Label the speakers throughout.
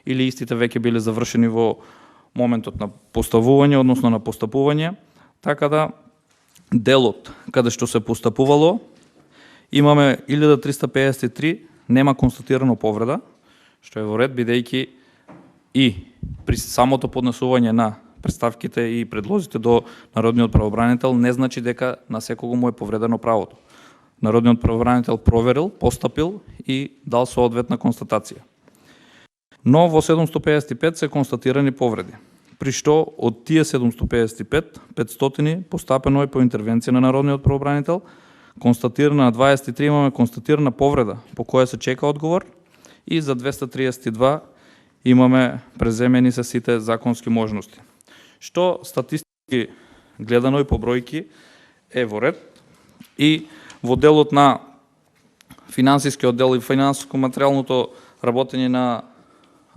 Speaker 1: или истите веќе биле завршени во моментот на поставување, односно на постапување, така да делот каде што се постапувало имаме 1353 нема констатирано повреда, што е во ред, бидејќи и при самото поднесување на представките и предлозите до Народниот правобранител не значи дека на секого му е повредено правото. Народниот правобранител проверил, постапил и дал соодветна констатација. Но во 755 се констатирани повреди, при што од тие 755, 500 постапено е по интервенција на Народниот правобранител, констатирана на 23 имаме констатирана повреда по која се чека одговор и за 232 имаме преземени се сите законски можности. Што статистики гледано и по бројки е во ред и во делот на финансискиот дел и финансиско-материјалното работење на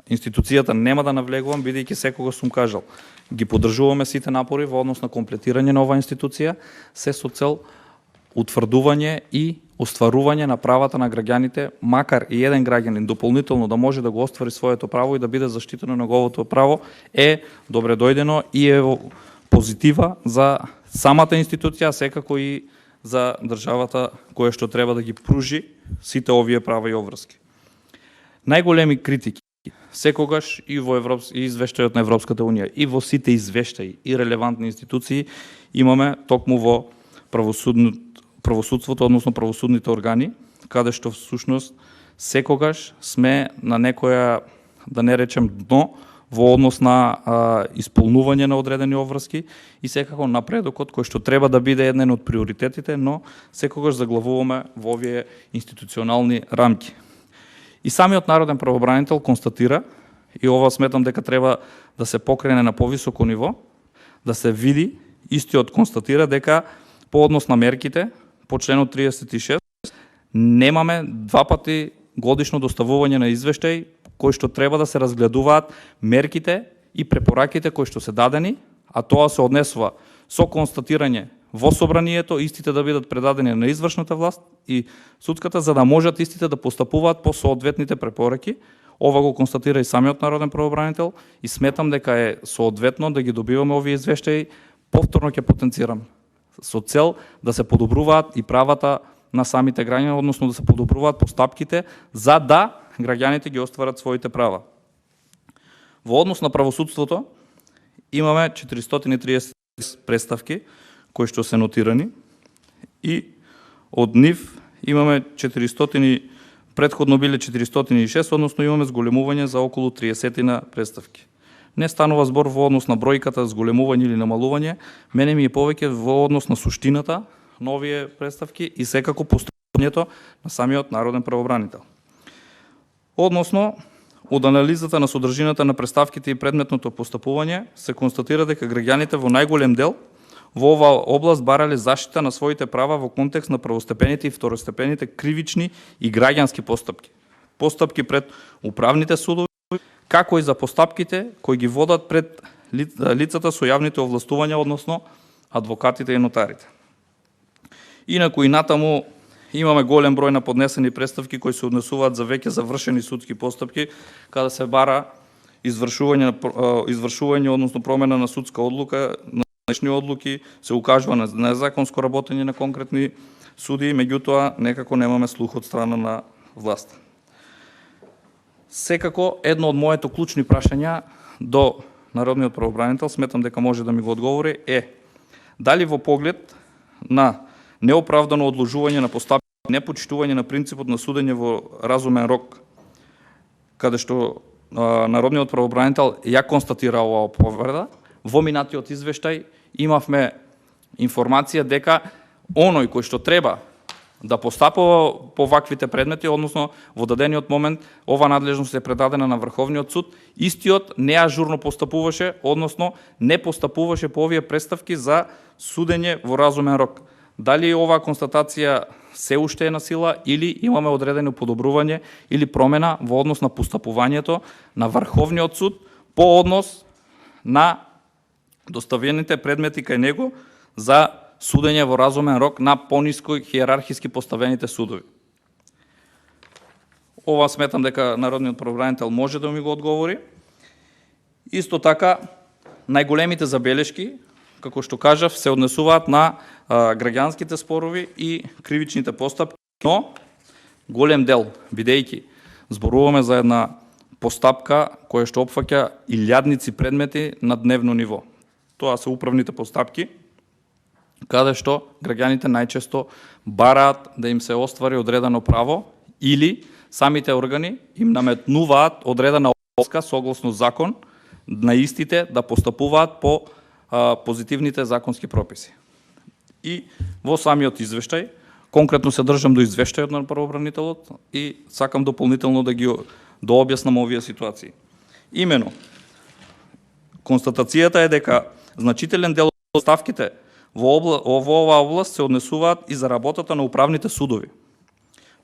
Speaker 1: институцијата нема да навлегувам, бидејќи секогаш сум кажал, ги поддржуваме сите напори во однос на комплетирање на оваа институција, се со цел утврдување и остварување на правата на граѓаните, макар и еден граѓанин дополнително да може да го оствари своето право и да биде заштитено неговото право, е добре дојдено и е позитива за самата институција, секако и за државата која што треба да ги пружи сите овие права и обврски. Најголеми критики секогаш и во извештајот на Европската унија и во сите извештаи и релевантни институции имаме токму во правосудството, односно правосудните органи, каде што всушност секогаш сме на некоја, да не речем дно, во однос на исполнување на одредени обврски и секако напредокот кој што треба да биде еден од приоритетите, но секогаш заглавуваме во овие институционални рамки. И самиот народен правобранител констатира, и ова сметам дека треба да се покрене на повисоко ниво, да се види, истиот констатира дека по однос на мерките, по членот 36, немаме два пати годишно доставување на извештај кои што треба да се разгледуваат мерките и препораките кои што се дадени, а тоа се однесува со констатирање во собранието, истите да бидат предадени на извршната власт и судската, за да можат истите да постапуваат по соодветните препораки. Ова го констатира и самиот народен правобранител и сметам дека е соодветно да ги добиваме овие извештаи, повторно ќе потенцирам, со цел да се подобруваат и правата на самите граѓани, односно да се подобруваат постапките за да граѓаните ги остварат своите права. Во однос на правосудството имаме 430 представки кои што се нотирани и од нив имаме 400, претходно биле 406, односно имаме зголемување за околу 30 на представки. Не станува збор во однос на бројката, зголемување или намалување, мене ми е повеќе во однос на суштината на овие представки и секако постапањето на самиот народен правобранител. Односно, од анализата на содржината на представките и предметното постапување се констатира дека граѓаните во најголем дел во оваа област барале заштита на своите права во контекст на првостепените и второстепените кривични и граѓански постапки. Постапки пред управните судови, како и за постапките кои ги водат пред лицата со јавните овластувања, односно адвокатите и нотарите. Инаку и натаму имаме голем број на поднесени представки кои се однесуваат за веќе завршени судски постапки, каде се бара извршување, односно промена на судска одлука, на најшни одлуки, се укажува на незаконско работење на конкретни суди, меѓутоа некако немаме слух од страна на власт. Секако, едно од моето клучни прашања до народниот правобранител, сметам дека може да ми го одговори, е дали во поглед на неоправдано одложување на постапки, непочитување на принципот на судење во разумен рок, каде што народниот правобранител ја констатира оваа повреда, во минатиот извештај имавме информација дека оној кој што треба да постапува по ваквите предмети, односно во дадениот момент ова надлежност е предадена на Врховниот суд, истиот неажурно постапуваше, односно не постапуваше по овие представки за судење во разумен рок. Дали оваа констатација се уште е на сила или имаме одредено подобрување или промена во однос на постапувањето на Врховниот суд по однос на доставените предмети кај него за судење во разумен рок на пониско хиерархиски поставените судови. Ова сметам дека народниот правобранител може да ми го одговори. Исто така, најголемите забелешки, како што кажав, се однесуваат на граѓанските спорови и кривичните постапки, но голем дел, бидејќи зборуваме за една постапка која што опфаќа илјадници предмети на дневно ниво. Тоа се управните постапки, каде што граѓаните најчесто бараат да им се оствари одредено право или самите органи им наметнуваат одредена обврска согласно закон на истите да постапуваат по позитивните законски прописи. И во самиот извештај, конкретно се држам до извештајот на правобранителот и сакам дополнително да ги дообјаснам овие ситуации. Имено, констатацијата е дека значителен дел од ставките во оваа област се однесуваат и за работата на управните судови.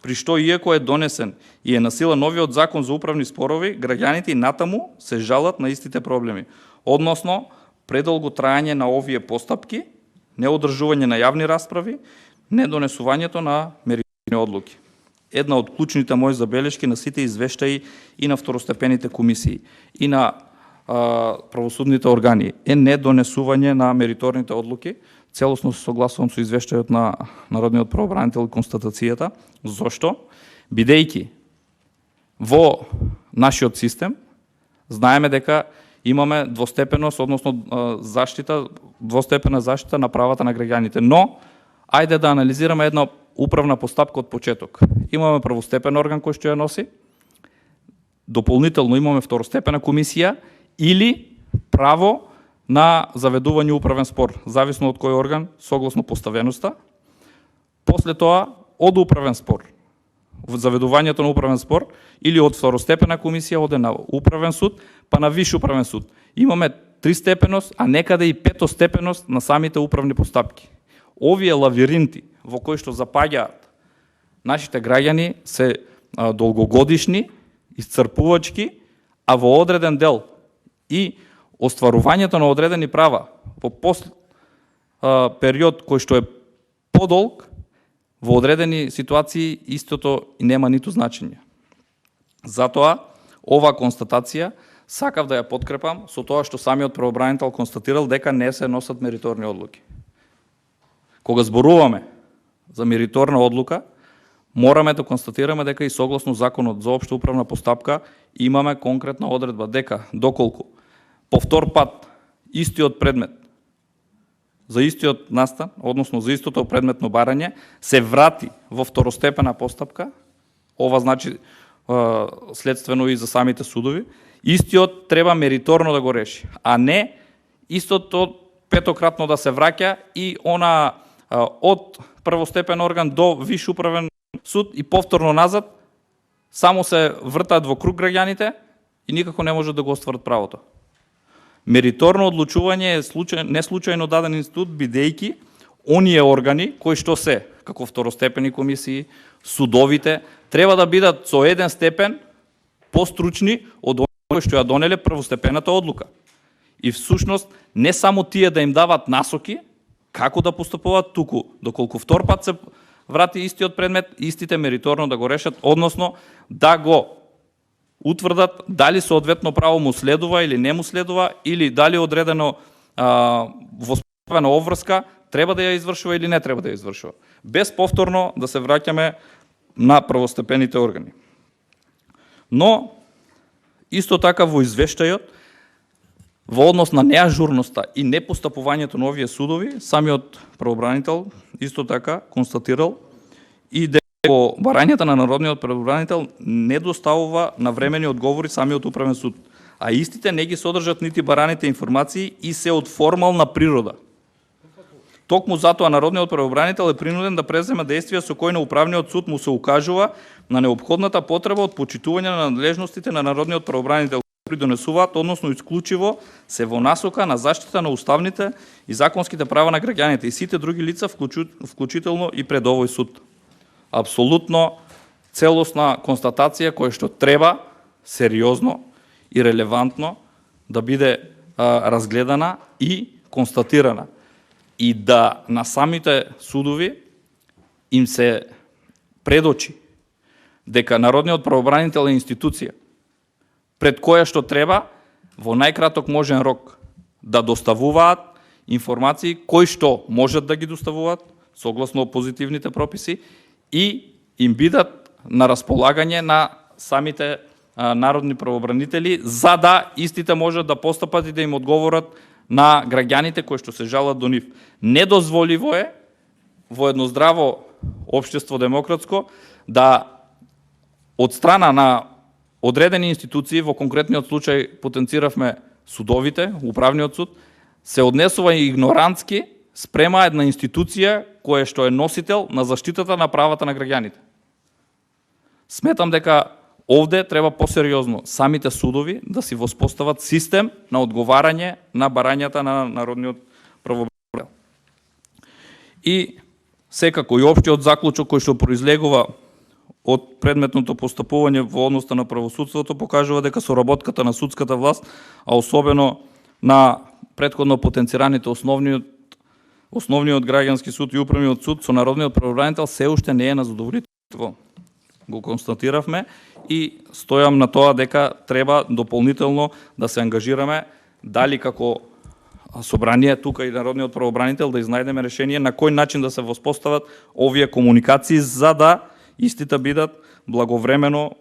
Speaker 1: При што иако е донесен и е на сила новиот закон за управни спорови, граѓаните и натаму се жалат на истите проблеми, односно предолго трајање на овие постапки, неодржување на јавни расправи, недонесувањето на меритни одлуки. Една од клучните мои забелешки на сите извештаи и на второстепените комисии и на правосудните органи е недонесување на мериторните одлуки. Целосно се согласувам со извештајот на народниот правобранител и констатацијата. Зошто? Бидејќи во нашиот систем знаеме дека имаме двостепеност, односно двостепена заштита на правата на граѓаните. Но, ајде да анализираме една управна постапка од почеток. Имаме првостепен орган кој што ја носи, дополнително имаме второстепена комисија или право на заведување управен спор, зависно од кој орган, согласно поставеноста. После тоа, од управен спор, заведувањето на управен спор, или од второстепена комисија оде на управен суд, па на виш управен суд. Имаме тристепеност, а некаде и петостепеност на самите управни постапки. Овие лавиринти во кои што запаѓаат нашите граѓани се долгогодишни, исцрпувачки, а во одреден дел и остварувањето на одредени права по период кој што е подолг, во одредени ситуации истото и нема ниту значење. Затоа, ова констатација сакав да ја подкрепам со тоа што самиот правобранител констатирал дека не се носат мериторни одлуки. Кога зборуваме за мериторна одлука, мораме да констатираме дека и согласно Законот за општа управна постапка имаме конкретна одредба дека доколку повтор пат истиот предмет за истиот настан, односно за истото предметно барање, се врати во второстепена постапка, ова значи следствено и за самите судови, истиот треба мериторно да го реши, а не истото петократно да се враќа и она од првостепен орган до виш управен суд и повторно назад, само се вртаат во круг граѓаните и никако не можат да го остварат правото. Мериторно одлучување е неслучајно даден институт, бидејќи оние органи кои што се, како второстепени комисии, судовите, треба да бидат со еден степен постручни од оние кои што ја донеле првостепената одлука. И всушност не само тие да им дават насоки како да постапуваат, туку доколку втор пат се врати истиот предмет, истите мериторно да го решат, односно да го утврдат дали соодветно право му следува или не му следува, или дали одредено воспоставена обврска треба да ја извршува или не треба да ја извршува. Без повторно да се враќаме на првостепените органи. Но, исто така во извештајот, во однос на неажурноста и непостапувањето на овие судови, самиот правобранител исто така констатирал и дека во барањата на народниот правобранител не доставува навремени одговори самиот управен суд, а истите не ги содржат нити бараните информации и се од формална природа. Токму затоа народниот правобранител е принуден да преземе действија со кои на управниот суд му се укажува на неопходната потреба од почитување на надлежностите на народниот правобранител кои донесуваат, односно исклучиво се во насока на заштита на уставните и законските права на граѓаните и сите други лица, вклучително и пред овој суд. Апсолутно целосна констатација која што треба сериозно и релевантно да биде разгледана и констатирана. И да на самите судови им се предочи дека народниот правобранител е институција пред која што треба во најкраток можен рок да доставуваат информации кои што можат да ги доставуваат согласно позитивните прописи и им бидат на располагање на самите народни правобранители, за да истите можат да постапат и да им одговорат на граѓаните кои што се жалат до нив. Недозволиво е во едно здраво општество демократско да од страна на одредени институции, во конкретниот случај потенциравме судовите, управниот суд, се однесува игнорантски спрема една институција која што е носител на заштитата на правата на граѓаните. Сметам дека овде треба посериозно самите судови да си воспостават систем на одговарање на барањата на народниот правобранител. И секако и општиот заклучок кој што произлегува од предметното постапување во односта на правосудството покажува дека соработката на судската власт, а особено на претходно потенцираните основниот граѓански суд и управниот суд со народниот правобранител се уште не е на задоволително. Го констатиравме и стојам на тоа дека треба дополнително да се ангажираме дали како собрание тука и народниот правобранител да изнајдеме решение на кој начин да се воспостават овие комуникации за да истите бидат благовремено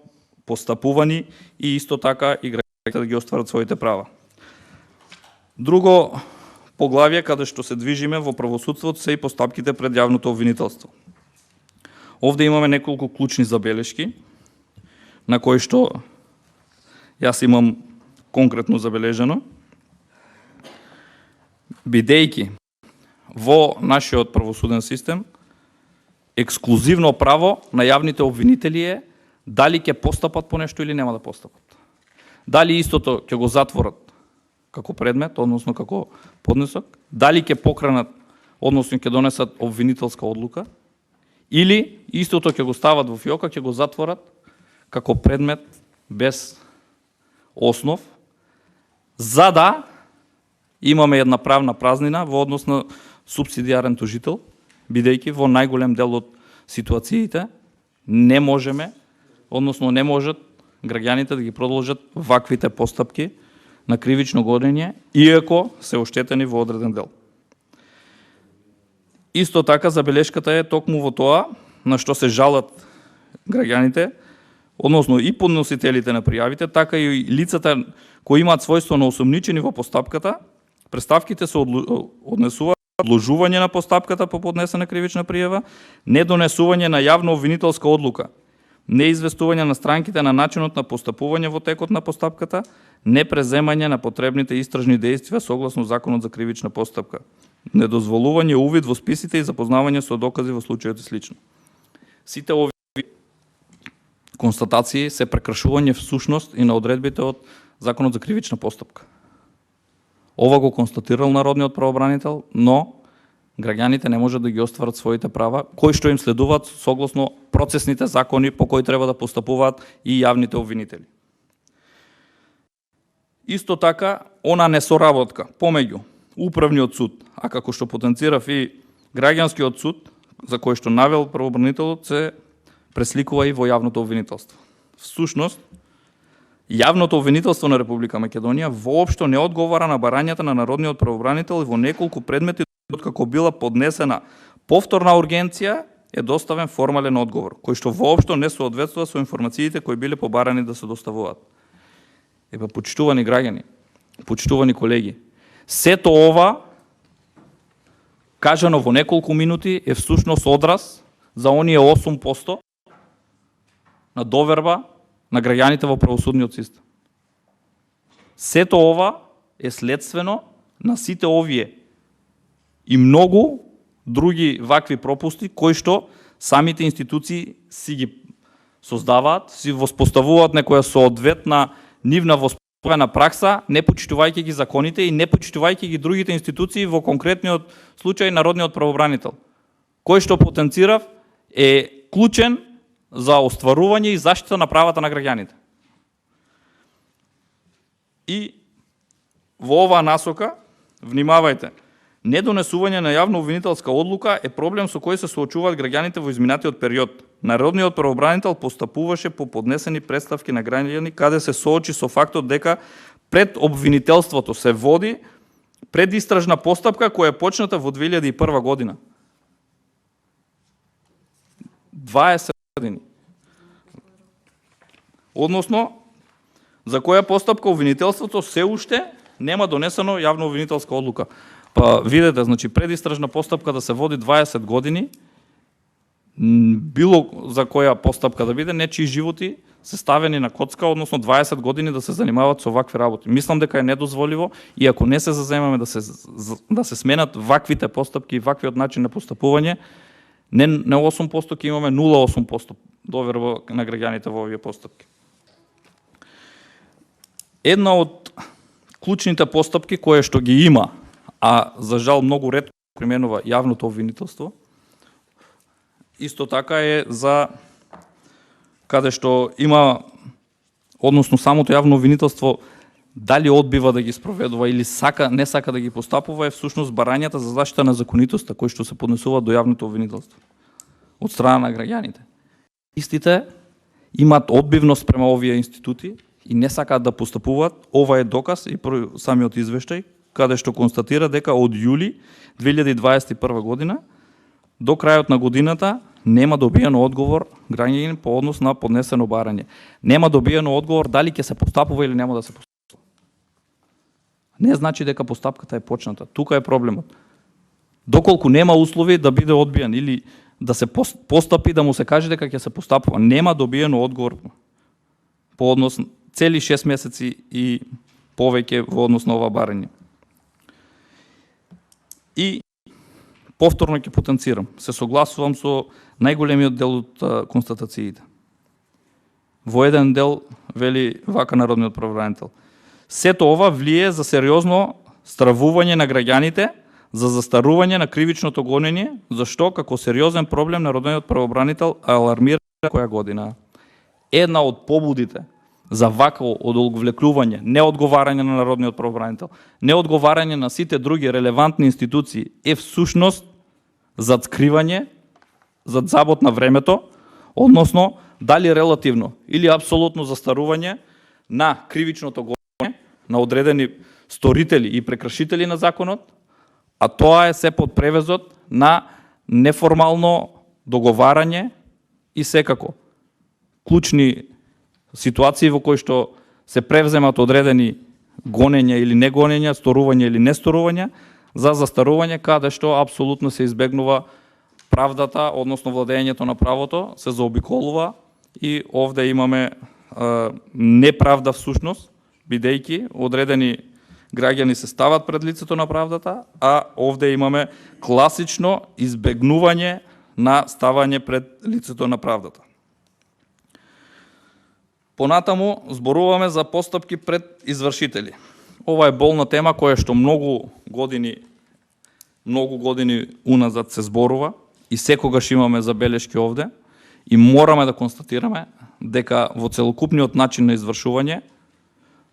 Speaker 1: постапувани и исто така и граѓаните да ги остварат своите права. Друго поглавје каде што се движиме во правосудството се и постапките пред јавното обвинителство. Овде имаме неколку клучни забелешки на кои што јас имам конкретно забележено. Бидејќи во нашиот правосуден систем ексклузивно право на јавните обвинители е дали ќе постапат по нешто или нема да постапат. Дали истото ќе го затворат како предмет, односно како поднесок, дали ќе покранат, односно ќе донесат обвинителска одлука, или истото ќе го стават во фиока, ќе го затворат како предмет без основ, за да имаме една правна празнина во однос на субсидиарен тужител, бидејќи во најголем дел од ситуациите не можеме, односно не можат граѓаните да ги продолжат ваквите постапки на кривично гонење, иако се оштетени во одреден дел. Исто така забелешката е токму во тоа на што се жалат граѓаните, односно и подносителите на пријавите, така и лицата кои имаат својство на осомничени во постапката, преставките се однесуваат одложување на постапката по поднесена кривична пријава, недонесување на јавна обвинителска одлука, неизвестување на странките на начинот на постапување во текот на постапката, непреземање на потребните истражни дејствија согласно Законот за кривична постапка, недозволување увид во списите и запознавање со докази во случајот и слично. Сите овие констатации се прекршување всушност и на одредбите од Законот за кривична постапка. Ова го констатирал народниот правобранител, но граѓаните не можат да ги остварат своите права, кои што им следуваат согласно процесните закони по кои треба да постапуваат и јавните обвинители. Исто така, она несоработка помеѓу управниот суд, а како што потенцирав и граѓанскиот суд, за кој што навел правобранителот, се пресликува и во јавното обвинителство. Всушност, јавното обвинителство на Република Македонија воопшто не одговара на барањата на народниот правобранител и во неколку предмети откако била поднесена повторна ургенција е доставен формален одговор, кој што воопшто не соодветствува со информациите кои биле побарани да се доставуваат. Почитувани граѓани, почитувани колеги, сето ова кажано во неколку минути е всушност одраз за оние 8% на доверба на граѓаните во правосудниот систем. Сето ова е следствено на сите овие и многу други вакви пропусти кои што самите институции си ги создаваат, си воспоставуваат некоја соодветна нивна воспоставена пракса, не почитувајќи ги законите и не почитувајќи ги другите институции, во конкретниот случај народниот правобранител, кој што потенцирав е клучен за остварување и заштита на правата на граѓаните. И во оваа насока, внимавајте, недонесување на јавно обвинителска одлука е проблем со кој се соочуваат граѓаните во изминатиот период. Народниот правобранител постапуваше по поднесени представки на граѓани каде се соочи со фактот дека пред обвинителството се води предистражна постапка која е почната во 2001 година. 20 години. Односно, за која постапка обвинителството се уште нема донесено јавно обвинителска одлука. Па видете, значи предистражна постапка да се води 20 години, било за која постапка да биде, нечии животи се ставени на коцка, односно 20 години да се занимаваат со вакви работи. Мислам дека е недозволиво и ако не се заземаме да се сменат ваквите постапки и ваквиот начин на постапување, не 8% ќе имаме 0,8% доверба на граѓаните во овие постапки. Една од клучните постапки која што ги има, а за жал многу ретко применува јавното обвинителство, исто така е за каде што има, односно самото јавно обвинителство дали одбива да ги спроведува или не сака да ги постапува, е всушност барањата за заштита на законитоста кои што се поднесуваат до јавното обвинителство од страна на граѓаните. Истите имаат одбивност према овие институти и не сакаат да постапуваат. Ова е доказ и самиот извештај каде што констатира дека од јули 2021 година до крајот на годината нема добиено одговор граѓанин по однос на поднесено барање. Нема добиено одговор дали ќе се постапува или нема да се постапува. Не значи дека постапката е почната. Тука е проблемот. Доколку нема услови да биде одбиен или да се постапи, да му се каже дека ќе се постапува, нема добиено одговор по однос цели 6 месеци и повеќе во однос на ова барање. И повторно ќе потенцирам, се согласувам со најголемиот дел од констатациите. Во еден дел вели вака народниот правобранител: сето ова влие за сериозно стравување на граѓаните за застарување на кривичното гонење, зашто како сериозен проблем народниот правобранител алармира која година. Една од побудите за вакво одолговлеклување, неодговарање на народниот правобранител, неодговарање на сите други релевантни институции е всушност зад скривање, зад забот на времето, односно дали релативно или апсолутно застарување на кривичното гонење на одредени сторители и прекршители на законот, а тоа е се под превезот на неформално договарање и секако клучни ситуации во кои што се превземат одредени гонења или негонења, сторување или несторување за застарување, каде што апсолутно се избегнува правдата, односно владењето на правото, се заобиколува и овде имаме неправда всушност, бидејќи одредени граѓани се стават пред лицето на правдата, а овде имаме класично избегнување на ставање пред лицето на правдата. Понатаму зборуваме за постапки пред извршители. Ова е болна тема која што многу години уназад се зборува и секогаш имаме забелешки овде и мораме да констатираме дека во целокупниот начин на извршување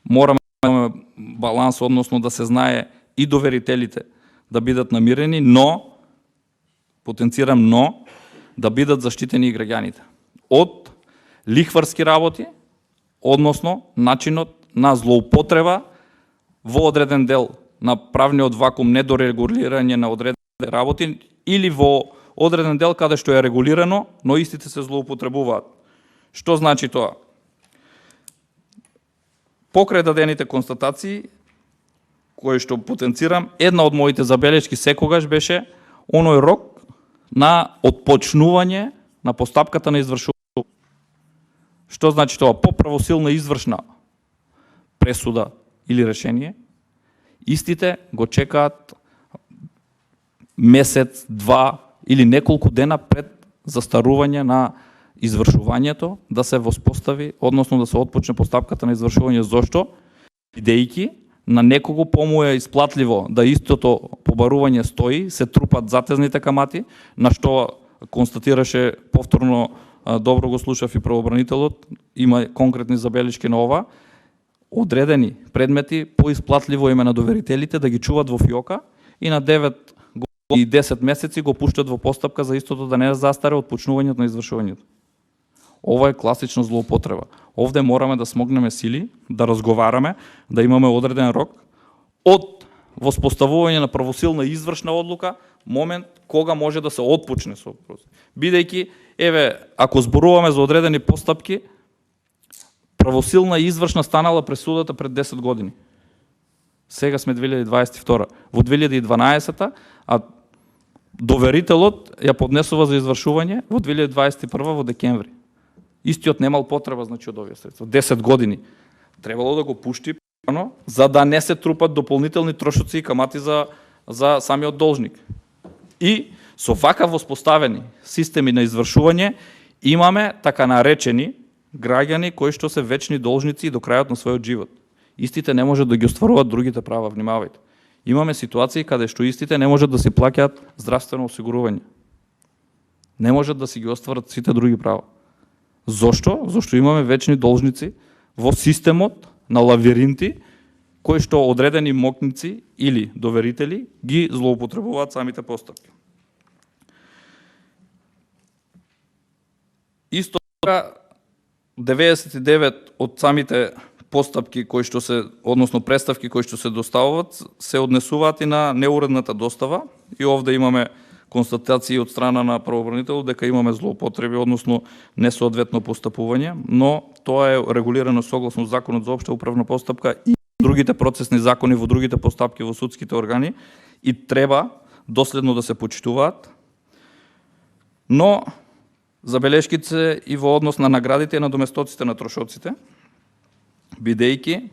Speaker 1: мораме да имаме баланс, односно да се знае и доверителите да бидат намирени, но, потенцирам, но, да бидат заштитени и граѓаните од лихварски работи, односно начинот на злоупотреба во одреден дел на правниот вакуум, недорегулирање на одредени работи или во одреден дел каде што е регулирано, но истите се злоупотребуваат. Што значи тоа? Покрај дадените констатации, кои што потенцирам, една од моите забелешки секогаш беше оној рок на отпочнување на постапката на извршување. Што значи тоа? По правосилна извршна пресуда или решение, истите го чекаат месец, два или неколку дена пред застарување на извршувањето да се воспостави, односно да се отпочне постапката на извршување. Зошто? Бидејќи на некого пому е исплатливо да истото побарување стои, се трупат затезните камати, на што констатираше повторно, добро го слушав и правобранителот, има конкретни забелишки на ова, одредени предмети поисплатливо име на доверителите да ги чуват во фиока и на 9 и 10 месеци го пуштат во постапка за истото да не застаре од почнувањето на извршувањето. Ова е класична злоупотреба. Овде мораме да смогнеме сили, да разговараме, да имаме одреден рок од воспоставување на правосилна извршна одлука, момент кога може да се отпочне со вопрос. Бидејќи, еве, ако зборуваме за одредени постапки, правосилна и извршна станала пресудата пред 10 години. Сега сме 2022. Во 2012, а доверителот ја поднесува за извршување во 2021 во декември. Истиот немал потреба, значи, од овие средства. 10 години. Требало да го пушти, за да не се трупат дополнителни трошоци и камати за самиот должник. И со вака воспоставени системи на извршување имаме така наречени граѓани кои што се вечни должници до крајот на својот живот. Истите не може да ги остваруваат другите права, внимавајте. Имаме ситуации каде што истите не можат да си плаќаат здравствено осигурување. Не можат да си ги остварат сите други права. Зошто? Зошто имаме вечни должници во системот на лавиринти кои што одредени мокници или доверители ги злоупотребуваат самите постапки. Исто така 99 од самите постапки кои што се, односно представки кои што се доставуваат, се однесуваат и на неуредната достава и овде имаме констатации од страна на правобранител дека имаме злоупотреби, односно несоодветно постапување, но тоа е регулирано согласно Законот за општа управна постапка и другите процесни закони во другите постапки во судските органи и треба доследно да се почитуваат. Но забелешките се и во однос на наградите и на доместоците на трошоците, бидејќи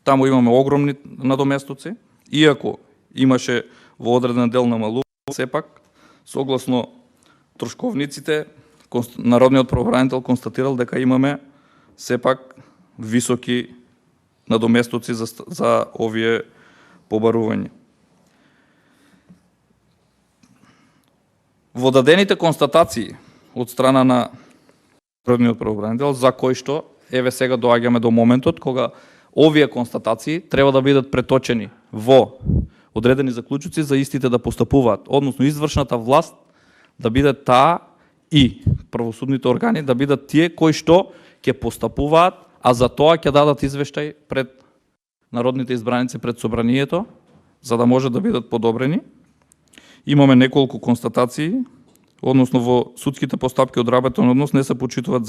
Speaker 1: таму имаме огромни надоместоци, иако имаше во одреден дел намалување, сепак согласно трошковниците, Народниот правобранител констатирал дека имаме сепак високи надоместоци за овие побарувања. Во дадените констатации од страна на Народниот правобранител, за кој што еве сега доаѓаме до моментот кога овие констатации треба да бидат преточени во одредени заклучоци за истите да постапуваат, односно извршната власт да биде таа и правосудните органи да бидат тие кои што ќе постапуваат, а за тоа ќе дадат извештај пред народните избраници, пред собранието, за да може да бидат подобрени. Имаме неколку констатации, односно во судските постапки од работен однос не се почитуваат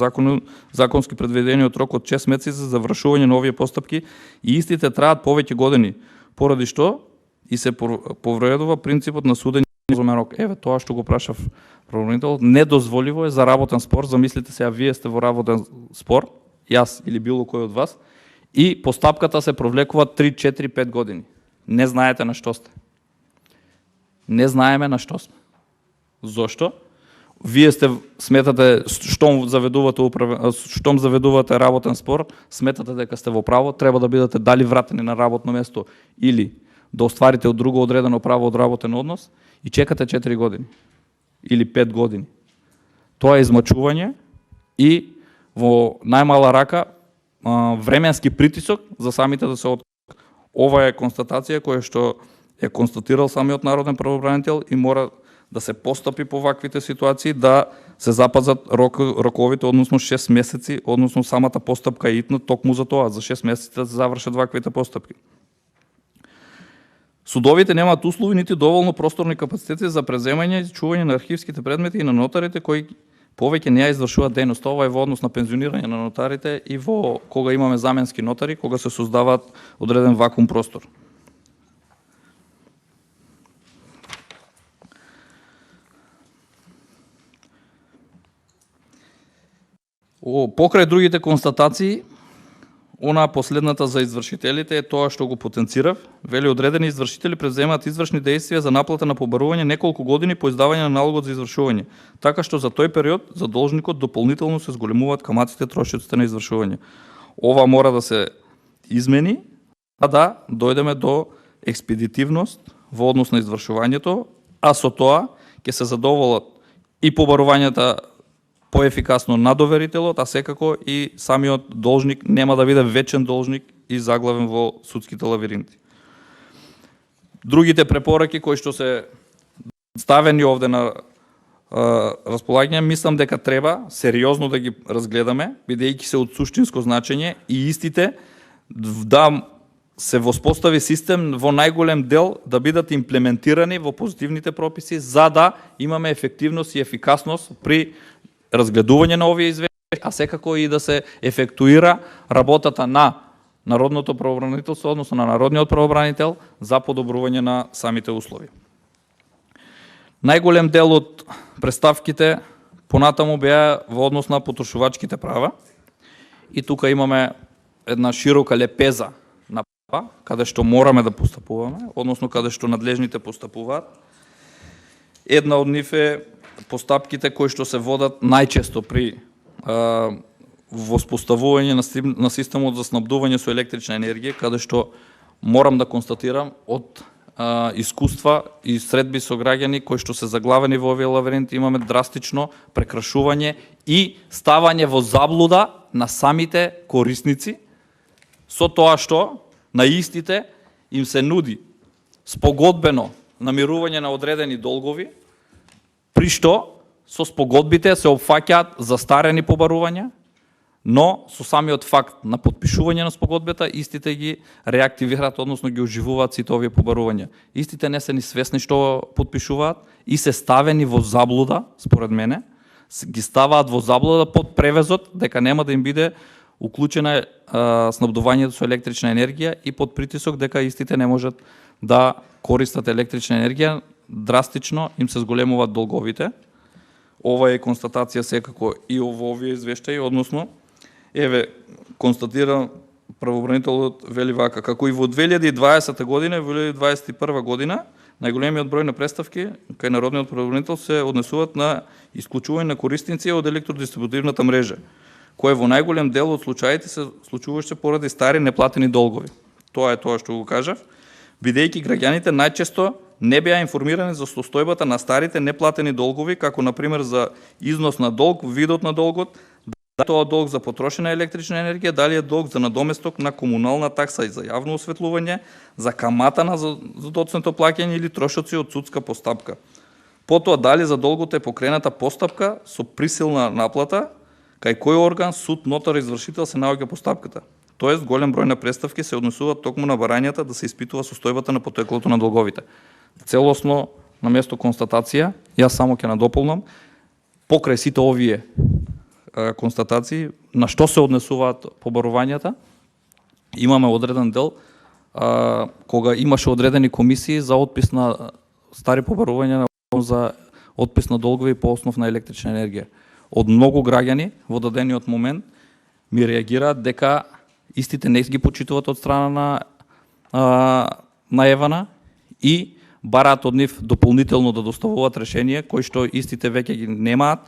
Speaker 1: законски предвидениот рок од 6 месеци за завршување на овие постапки и истите траат повеќе години, поради што и се повредува принципот на судење разумен рок. Еве тоа што го прашав правобранител, недозволиво е за работен спор, замислите се, вие сте во работен спор, јас или било кој од вас, и постапката се провлекува 3, 4, 5 години. Не знаете на што сте. Не знаеме на што сме. Зошто? Вие сметате, штом заведувате работен спор, сметате дека сте во право, треба да бидете дали вратени на работно место или да остварите од друго одредено право од работен однос и чекате 4 години или 5 години. Тоа е измачување и во најмала рака временски притисок за самите да се откажат. Ова е констатација која што е констатирал самиот народен правобранител и мора да се постапи по ваквите ситуации, да се запазат роковите, односно 6 месеци, односно самата постапка е итна токму за тоа, за 6 месеци да се завршат ваквите постапки. Судовите немаат услови нити доволно просторни капацитети за преземање и чување на архивските предмети и на нотарите кои повеќе не ја извршуваат дејност. Ова е во однос на пензионирање на нотарите и во кога имаме заменски нотари, кога се создаваат одреден вакуум простор. Покрај другите констатации, она последната за извршителите е тоа што го потенцирав. Вели, одредени извршители преземаат извршни дејствија за наплата на побарување неколку години по издавање на налогот за извршување, така што за тој период за должникот дополнително се зголемуваат каматите, трошоците на извршување. Ова мора да се измени, а да дојдеме до експедитивност во однос на извршувањето, а со тоа ќе се задоволат и побарувањата поефикасно на доверителот, а секако и самиот должник нема да биде вечен должник и заглавен во судските лавиринти. Другите препораки кои што се ставени овде на располагање, мислам дека треба сериозно да ги разгледаме, бидејќи се од суштинско значење и истите да се воспостави систем во најголем дел да бидат имплементирани во позитивните прописи, за да имаме ефективност и ефикасност при разгледување на овие извештаи, а секако и да се ефектуира работата на Народното правобранителство, односно на Народниот правобранител за подобрување на самите услови. Најголем дел од представките понатаму беа во однос на потрошувачките права и тука имаме една широка лепеза на права каде што мораме да постапуваме, односно каде што надлежните постапуваат. Една од нив е постапките кои што се водат најчесто при воспоставување на системот за снабдување со електрична енергија, каде што морам да констатирам од искуства и средби со граѓани кои што се заглавени во овие лавиринти, имаме драстично прекрашување и ставање во заблуда на самите корисници со тоа што на истите им се нуди спогодбено намирување на одредени долгови, при што со спогодбите се опфаќаат застарени побарувања, но со самиот факт на подпишување на спогодбата, истите ги реактивираат, односно ги оживуваат сите овие побарувања. Истите не се ни свесни што подпишуваат и се ставени во заблуда, според мене, ги ставаат во заблуда под превезот дека нема да им биде уклучена снабдувањето со електрична енергија и под притисок дека истите не можат да користат електрична енергија, драстично им се зголемуваат долговите. Ова е констатација секако и во овие извештаи, односно еве, констатира правобранителот вели вака, како и во 2020 година и во 2021 година, најголемиот број на представки кај Народниот правобранител се однесуваат на исклучување на корисници од електродистрибутивната мрежа, кое во најголем дел од случаите се случуваше поради стари неплатени долгови. Тоа е тоа што го кажав, бидејќи граѓаните најчесто не беа информирани за состојбата на старите неплатени долгови, како например за износ на долг, видот на долгот, дали тоа долг за потрошена електрична енергија, дали е долг за надоместок на комунална такса и за јавно осветлување, за камата на задоцнето плаќање или трошоци од судска постапка. Потоа дали за долгот е покрената постапка со присилна наплата, кај кој орган, суд, нотар, извршител се наоѓа постапката. Тоест, голем број на представки се однесуваат токму на барањата да се испитува состојбата на потеклото на долговите. Целосно, на место констатација, јас само ќе надополнам, покрај сите овие констатации, на што се однесуваат побарувањата, имаме одреден дел, кога имаше одредени комисии за отпис на стари побарувања за отпис на долгови по основ на електрична енергија. Од многу граѓани во дадениот момент ми реагираат дека истите не ги почитуваат од страна на Евана и бараат од нив дополнително да доставуваат решение кои што истите веќе ги немаат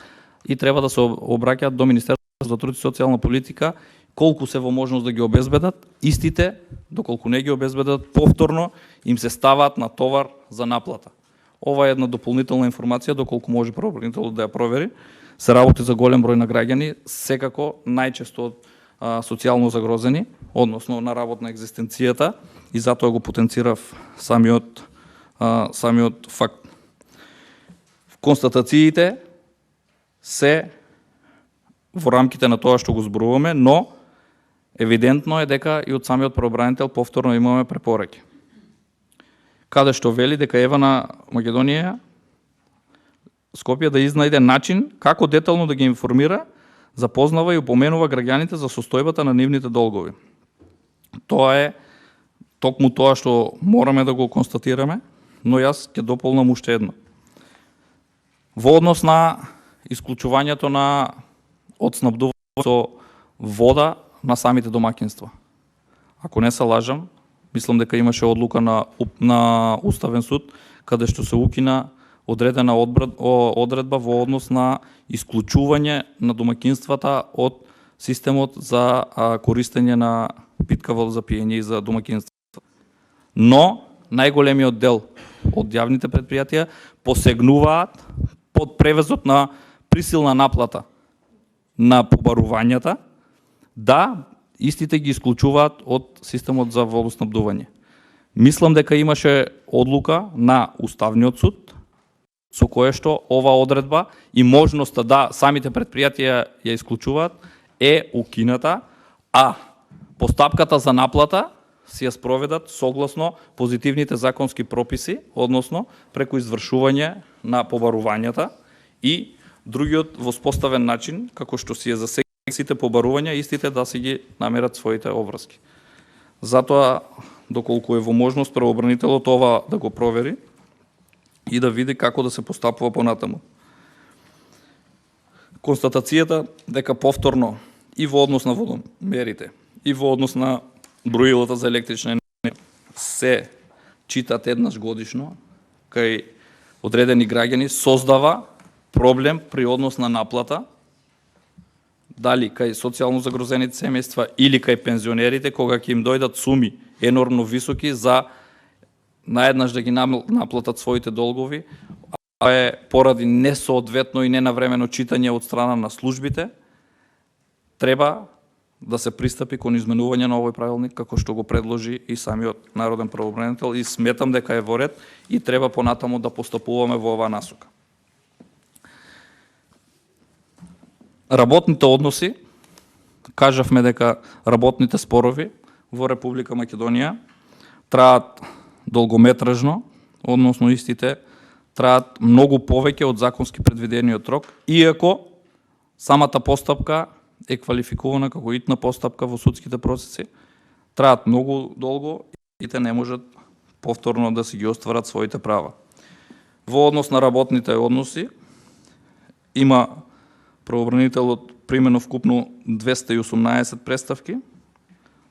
Speaker 1: и треба да се обраќаат до Министерството за труд и социјална политика колку се во можност да ги обезбедат. Истите, доколку не ги обезбедат, повторно им се ставаат на товар за наплата. Ова е една дополнителна информација, доколку може правобранителот да ја провери. Се работи за голем број на граѓани, секако најчесто социјално загрозени, односно на работна екзистенцијата, и затоа го потенцирав самиот факт. Констатациите се во рамките на тоа што го зборуваме, но евидентно е дека и од самиот правобранител повторно имаме препораки. Каде што вели дека Евана Македонија Скопје да изнајде начин како детално да ги информира, запознава и упоменува граѓаните за состојбата на нивните долгови. Тоа е токму тоа што мораме да го констатираме, но јас ќе дополнам уште едно. Во однос на исклучувањето од снабдување со вода на самите домаќинства. Ако не се лажам, мислам дека имаше одлука на Уставен суд, каде што се укина одредена одредба во однос на исклучување на домаќинствата од системот за користење на питка вода за пиење и за домаќинства. Но најголемиот дел од јавните предпријатија посегнуваат под превезот на присилна наплата на побарувањата, да истите ги исклучуваат од системот за водоснабдување. Мислам дека имаше одлука на Уставниот суд со кое што ова одредба и можноста да самите предпријатија ја исклучуваат е укината, а постапката за наплата се ја спроведат согласно позитивните законски прописи, односно преку извршување на побарувањата и другиот воспоставен начин, како што си е за сите побарувања, истите да си ги намерат своите обврски. Затоа, доколку е во можност правообранителот ова да го провери и да види како да се постапува понатаму. Констатацијата дека повторно и во однос на водомерите, и во однос на броилата за електрична енергија се читат еднаш годишно кај одредени граѓани создава проблем при однос на наплата, дали кај социјално загрозените семејства или кај пензионерите, кога ќе им дојдат суми енормно високи за наеднаш да ги наплатат своите долгови, а е поради несоодветно и ненавремено читање од страна на службите, треба да се пристапи кон изменување на овој правилник, како што го предложи и самиот народен правобранител, и сметам дека е во ред и треба понатаму да постапуваме во оваа насока. Работните односи, кажавме дека работните спорови во Република Македонија траат долгометражно, односно истите траат многу повеќе од законски предвидениот рок, иако самата постапка е квалификувана како итна постапка во судските процеси, траат многу долго и те не можат повторно да си ги остварат своите права. Во однос на работните односи има правобранителот применов вкупно 218 преставки,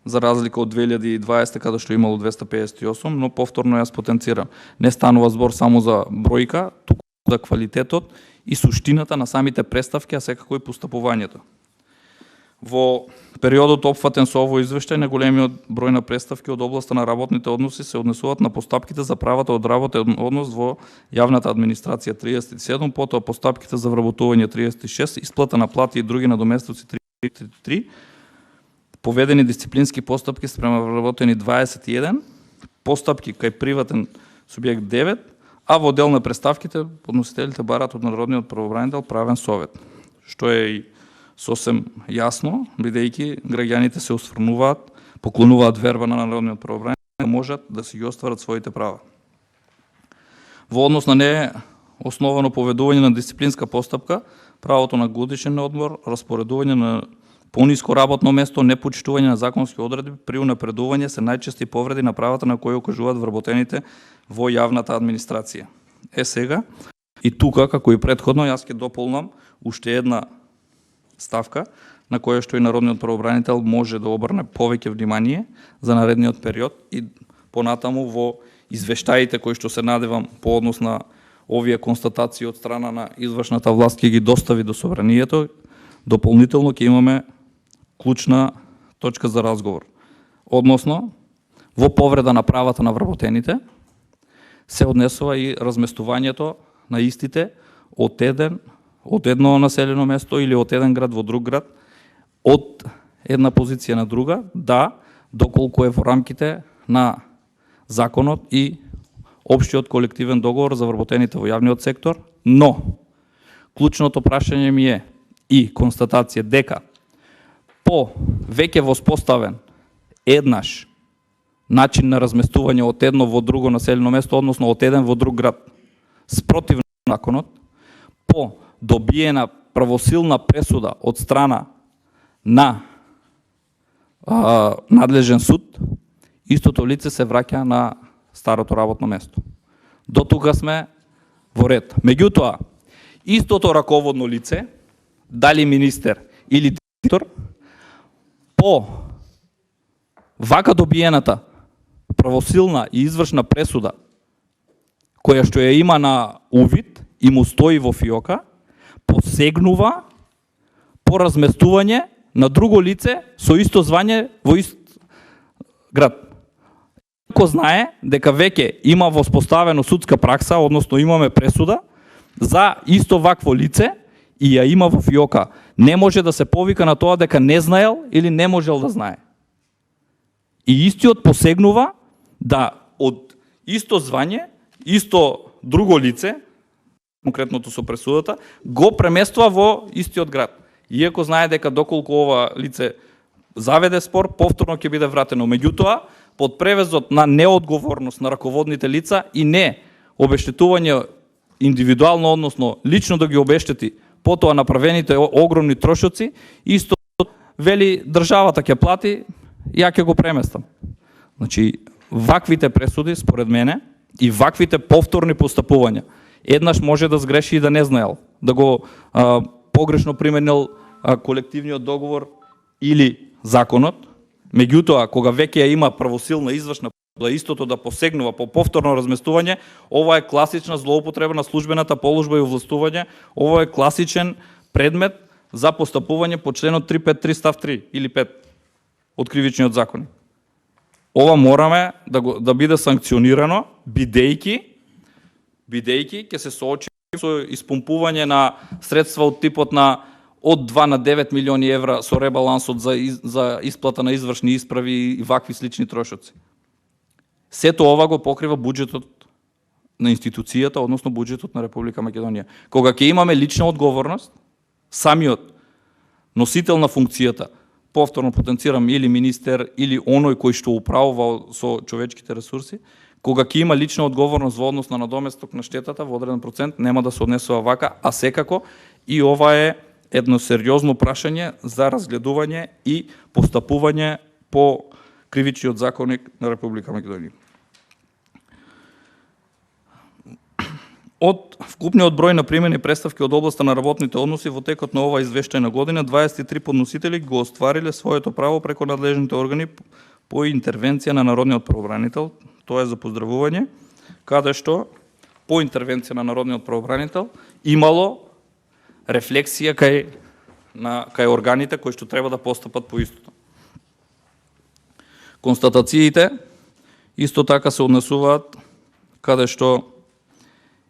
Speaker 1: за разлика од 2020 каде што имало 258, но повторно јас потенцирам. Не станува збор само за бројка, туку за квалитетот и суштината на самите преставки, а секако и постапувањето. Во периодот опфатен со овој извештај, најголемиот број на преставки од областа на работните односи се однесуваат на постапките за правата од работен однос во јавната администрација 37, потоа постапките за вработување 36, исплата на плати и други надоместоци 33, поведени дисциплински постапки спрема вработени 21, постапки кај приватен субјект 9, а во дел на преставките подносителите барат од народниот правобранител правен совет, што е и сосем јасно, бидејќи граѓаните се осврнуваат, поклонуваат верба на народниот правобранител, да можат да си ги остварат своите права. Во однос на неосновано поведување на дисциплинска постапка, правото на годишен одмор, распоредување на пониско работно место, непочитување на законски одредби при унапредување се најчести повреди на правата на кои окажуваат вработените во јавната администрација. Сега, и тука, како и претходно, јас ќе дополнам уште една ставка на која што и народниот правобранител може да обрне повеќе внимание за наредниот период и понатаму во извештаите кои што се надевам по однос на овие констатации од страна на извршната власт ќе ги достави до собранието, дополнително ќе имаме клучна точка за разговор. Односно, во повреда на правата на вработените се однесува и разместувањето на истите од едно населено место или од еден град во друг град, од една позиција на друга, да, доколку е во рамките на законот и општиот колективен договор за вработените во јавниот сектор, но клучното прашање ми е и констатација дека по веќе воспоставен еднаш начин на разместување од едно во друго населено место, односно од еден во друг град, спротивно законот, по добиена правосилна пресуда од страна на надлежен суд, истото лице се враќа на старото работно место. До тука сме во ред. Меѓутоа, истото раководно лице, дали министер или директор, по вака добиената правосилна и извршна пресуда, која што ја има на увид и му стои во фиока, посегнува по разместување на друго лице со исто звање во ист град. Кој знае дека веќе има воспоставено судска пракса, односно имаме пресуда за исто вакво лице и ја има во фиока. Не може да се повика на тоа дека не знаел или не можел да знае. И истиот посегнува да од исто звање, исто друго лице, конкретното со пресудата, го преместува во истиот град. Иако знае дека доколку ова лице заведе спор, повторно ќе биде вратено. Меѓутоа, под превезот на неодговорност на раководните лица и не обештетување индивидуално, односно лично да ги обештети потоа направените огромни трошоци, исто вели државата ќе плати, ја ќе го преместам. Значи, ваквите пресуди, според мене, и ваквите повторни постапувања, еднаш може да сгреши и да не знаел, да го погрешно применил колективниот договор или законот, меѓутоа, кога веќе ја има правосилна извршна да истото да посегнува по повторно разместување, ова е класична злоупотреба на службената положба и овластување, ова е класичен предмет за постапување по членот 353 став 3 или 5 од кривичниот законник. Ова мораме да биде санкционирано, бидејќи ќе се соочи со испомпување на средства од типот на од 2 на 9 милиони евра со ребалансот за исплата на извршни исправи и вакви слични трошоци. Сето ова го покрива буџетот на институцијата, односно буџетот на Република Македонија. Кога ќе имаме лична одговорност, самиот носител на функцијата, повторно потенцирам или министер, или оној кој што управува со човечките ресурси, кога ќе има лична одговорност во однос на надоместок на штетата во одреден процент, нема да се однесува вака, а секако и ова е едно сериозно прашање за разгледување и постапување по кривичниот законник на Република Македонија. Од вкупниот број на примени представки од областа на работните односи во текот на оваа извештајна година, 23 подносители го оствариле своето право преко надлежните органи по интервенција на народниот правобранител. Тоа е за поздравување, каде што по интервенција на народниот правобранител имало рефлексија кај органите кои што треба да постапат по истото. Констатациите исто така се однесуваат каде што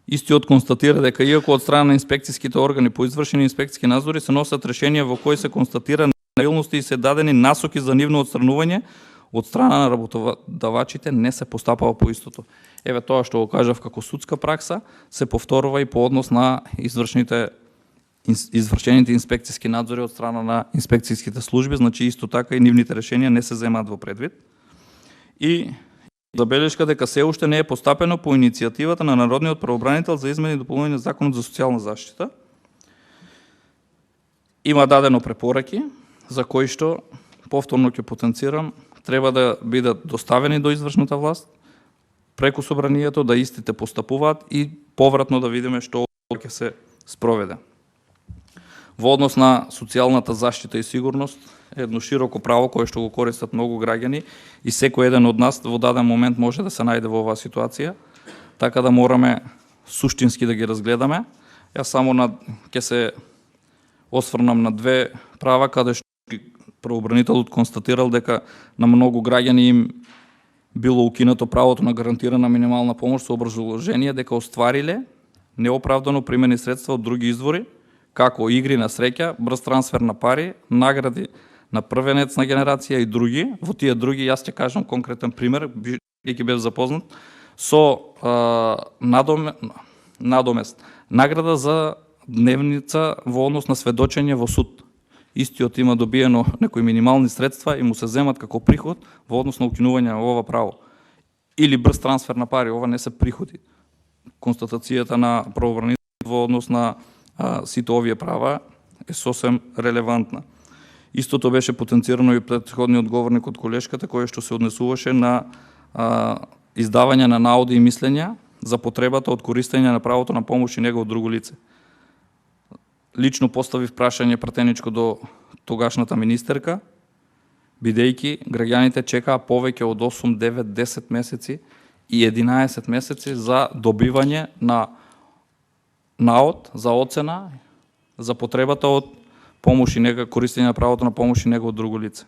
Speaker 1: истиот констатира дека иако од страна на инспекцијските органи по извршени инспекцијски надзори се носат решенија во кои се констатира неправилности и се дадени насоки за нивно отстранување, од страна на работодавачите не се постапува по истото. Еве тоа што го кажав како судска пракса се повторува и по однос на извршените инспекцијски надзори од страна на инспекцијските служби, значи исто така и нивните решенија не се земаат во предвид. И забелешка дека се уште не е постапено по иницијативата на народниот правобранител за измени и дополнување на Законот за социјална заштита. Има дадено препораки за кои што, повторно ќе потенцирам, треба да бидат доставени до извршната власт преку собранието, да истите постапуваат и повратно да видиме што ќе се спроведе. Во однос на социјалната заштита и сигурност, едно широко право кое што го користат многу граѓани и секој еден од нас во даден момент може да се најде во оваа ситуација, така да мораме суштински да ги разгледаме. Јас само ќе се осврнам на две права каде што правобранителот констатирал дека на многу граѓани им било укинато правото на гарантирана минимална помош со образложение дека оствариле неоправдано примени средства од други извори, како игри на среќа, брз трансфер на пари, награди на првенец на генерација и други. Во тие други јас ќе кажам конкретен пример, ќе бев запознат со надомест. Награда за дневница во однос на сведочење во суд. Истиот има добиено некои минимални средства и му се земат како приход во однос на укинување на ова право. Или брз трансфер на пари, ова не се приходи. Констатацијата на правобранител во однос на сите овие права е сосем релевантна. Истото беше потенцирано и претходниот говорник од колешката, кој што се однесуваше на издавање на наоди и мислења за потребата од користење на правото на помош и него од друго лице. Лично поставив прашање пратеничко до тогашната министерка, бидејќи граѓаните чекаа повеќе од 8, 9, 10 месеци и 11 месеци за добивање на наод, за оцена, за потребата од помош и нега, користење на правото на помош и него од друго лице.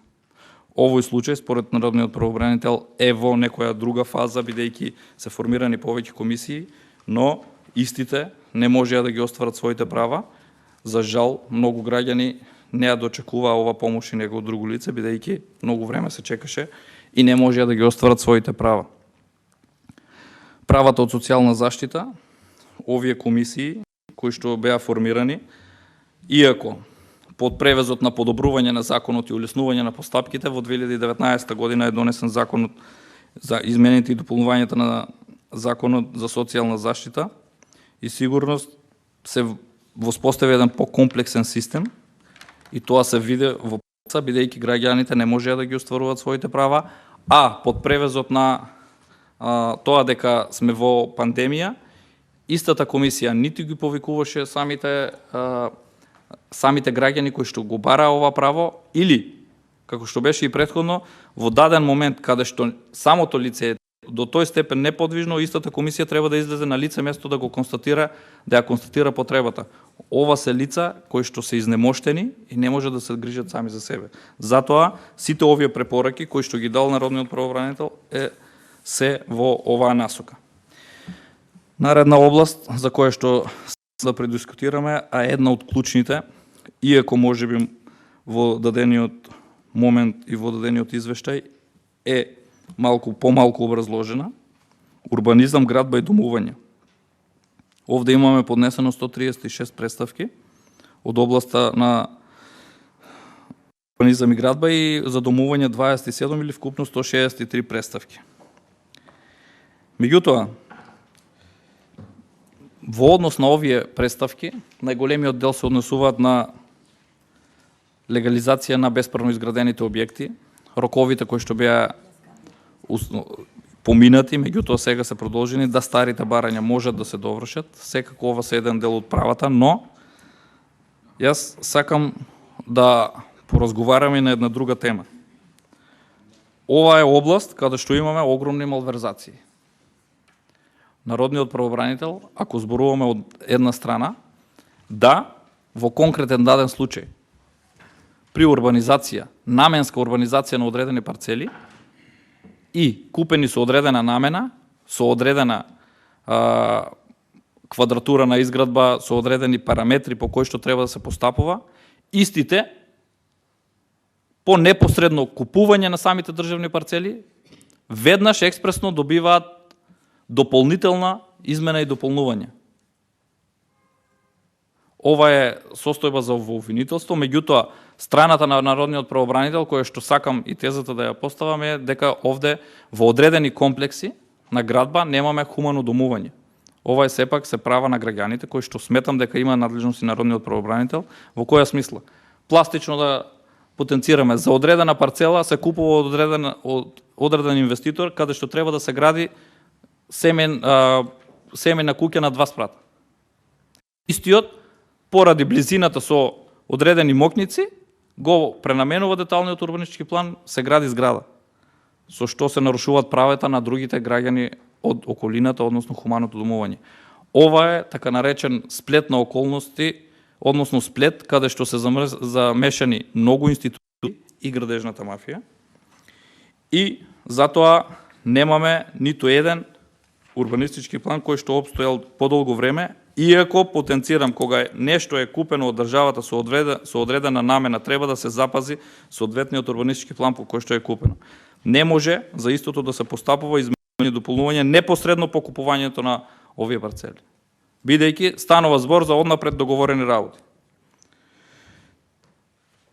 Speaker 1: Овој случај, според народниот правобранител, е во некоја друга фаза, бидејќи се формирани повеќе комисии, но истите не можеа да ги остварат своите права. За жал, многу граѓани не ја дочекуваа ова помош и него од друго лице, бидејќи многу време се чекаше и не можеа да ги остварат своите права. Правата од социјална заштита, овие комисии кои што беа формирани, иако под превезот на подобрување на законот и улеснување на постапките, во 2019 година е донесен законот за измените и дополнувањето на законот за социјална заштита и сигурност, се воспостави еден покомплексен систем и тоа се види во пракса, бидејќи граѓаните не можеа да ги остваруваат своите права, а под превезот на тоа дека сме во пандемија, истата комисија ниту ги повикуваше самите граѓани кои што го бараа ова право, или, како што беше и претходно, во даден момент каде што самото лице е до тој степен неподвижно, истата комисија треба да излезе на лице место да го констатира, да ја констатира потребата. Ова се лица кои што се изнемоштени и не може да се грижат сами за себе. Затоа сите овие препораки кои што ги дал народниот правобранител се во оваа насока. Наредна област за која што да предискутираме, а една од клучните, иако можеби во дадениот момент и во дадениот извештај е помалку образложена, урбанизам, градба и домување. Овде имаме поднесено 136 представки од областа на урбанизам и градба и за домување 27 или вкупно 163 представки. Меѓутоа, во однос на овие представки, најголемиот дел се однесуваат на легализација на бесправно изградените објекти, роковите кои што беа поминати, меѓутоа сега се продолжени, да старите барања можат да се довршат, секако ова се еден дел од правата, но јас сакам да поразговараме на една друга тема. Ова е област каде што имаме огромни малверзации. Народниот правобранител, ако зборуваме од една страна, да, во конкретен даден случај, при урбанизација, наменска урбанизација на одредени парцели и купени со одредена намена, со одредена квадратура на изградба, со одредени параметри по кои што треба да се постапува, истите, по непосредно купување на самите државни парцели, веднаш експресно добиваат дополнителна измена и дополнување. Ова е состојба за обвинителство, меѓутоа страната на народниот правобранител, која што сакам и тезата да ја поставам е дека овде во одредени комплекси на градба немаме хумано домување. Ова е сепак се права на граѓаните кои што сметам дека има надлежност и народниот правобранител. Во која смисла? Пластично да потенцираме, за одредена парцела се купува од одреден инвеститор каде што треба да се гради семена куќа на 2 спрата. Истиот, поради близината со одредени мокници, го пренаменува деталниот урбанистички план, се гради зграда, со што се нарушуваат правата на другите граѓани од околината, односно хуманото домување. Ова е така наречен сплет на околности, односно сплет каде што се замешани многу институции и градежната мафија, и затоа немаме ниту еден урбанистички план кој што обстојал подолго време, иако потенцирам кога нешто е купено од државата со одредена намена, треба да се запази соодветниот урбанистички план по кој што е купено. Не може за истото да се постапува изменување и дополнување непосредно по купувањето на овие парцели, бидејќи станува збор за однапред договорени работи.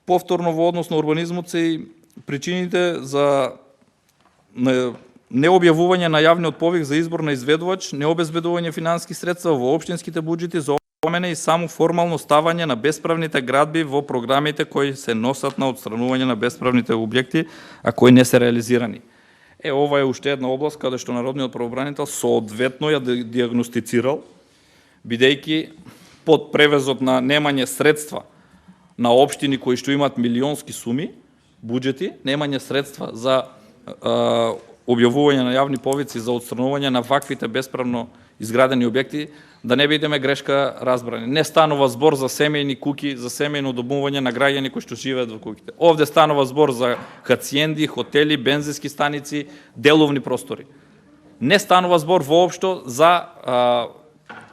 Speaker 1: Повторно во однос на урбанизмот се и причините за необјавување на јавниот повик за избор на изведувач, необезбедување финансиски средства во општинските буџети за опомена и само формално ставање на бесправните градби во програмите кои се носат на отстранување на бесправните објекти, а кои не се реализирани. Ова е уште една област каде што народниот правобранител соодветно ја диагностицирал, бидејќи под превезот на немање средства на општини кои што имаат милионски суми, буџети, немање средства за објавување на јавни повици за отстранување на ваквите бесправно изградени објекти, да не бидеме грешка разбрани. Не станува збор за семејни куќи, за семејно домување на граѓани кои што живеат во куќите. Овде станува збор за хациенди, хотели, бензински станици, деловни простори. Не станува збор воопшто за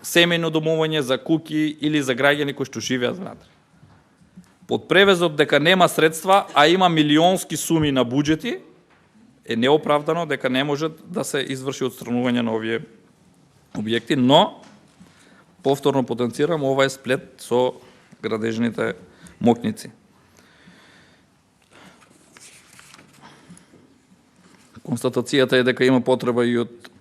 Speaker 1: семејно домување, за куќи или за граѓани кои што живеат внатре. Под превезот дека нема средства, а има милионски суми на буџети, е неоправдано дека не може да се изврши отстранување на овие објекти, но повторно потенцирам, ова е сплет со градежните мокници. Констатацијата е дека има потреба и од